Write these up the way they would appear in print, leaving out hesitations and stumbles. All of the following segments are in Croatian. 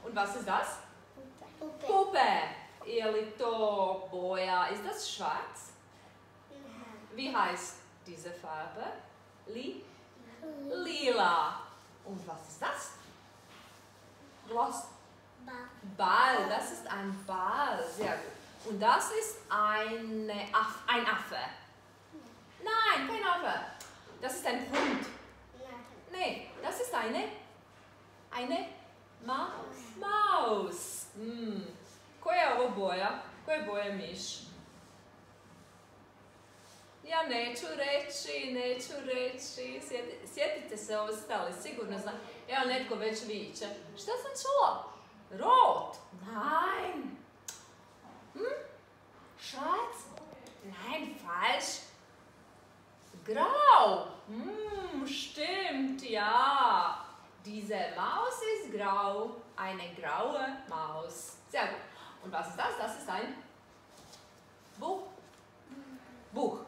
Und was ist das? Puppe. Puppe. Je li to boja? Ist das schwarz? Wie heißt diese Farbe? Lila. Und was ist das? Ball. Das ist ein Ball. Sehr gut. Und das ist ein Affe. Nein, kein Affe. Das ist ein Hund. Nee, das ist eine Maus. Koja je ovo boja? Koje boje miš? Ja neću reći. Sjetite se ostali, sigurno znam. Evo netko već viče. Šta sam čula? Rot. Nein. Schwarz? Nein, falsch. Grau. Stimmt, ja. Diese Maus ist grau. Eine graue Maus. Sehr gut. Und was ist das? Das ist ein Buch.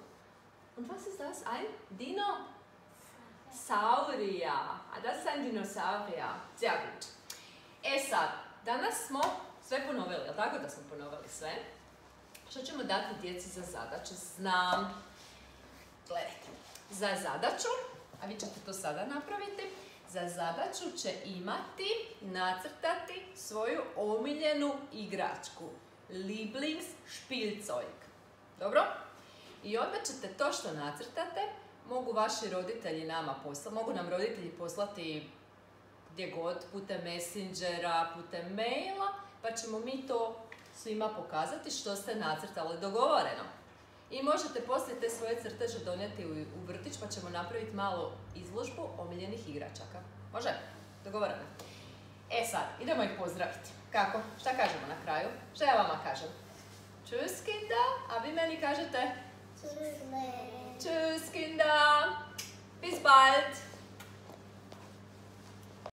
Und was ist das? Ein Dinosaurier. Das ist ein Dinosaurier. Sehr gut. Sad, danas smo sve ponovili, jel tako da smo ponovili sve? Što ćemo dati djeci za zadaću? Znam. Gledajte, za zadaću, a vi ćete to sada napraviti, za zadaću će nacrtati svoju omiljenu igračku. Lieblingsspielzeug. Dobro? I onda ćete to što nacrtate, mogu vaši roditelji nama poslati, mogu nam roditelji poslati gdje god, putem Messengera, putem maila, pa ćemo mi to svima pokazati što ste nacrtali, dogovoreno. I možete poslije te svoje crteže donijeti u vrtić, pa ćemo napraviti malu izložbu omiljenih igračaka. Može? Dogovoreno. Sad, idemo ih pozdraviti. Kako? Šta kažemo na kraju? Šta ja vama kažem? Tschüss, Kinder, a vi meni kažete? Tschüss, Kinder. Bis bald.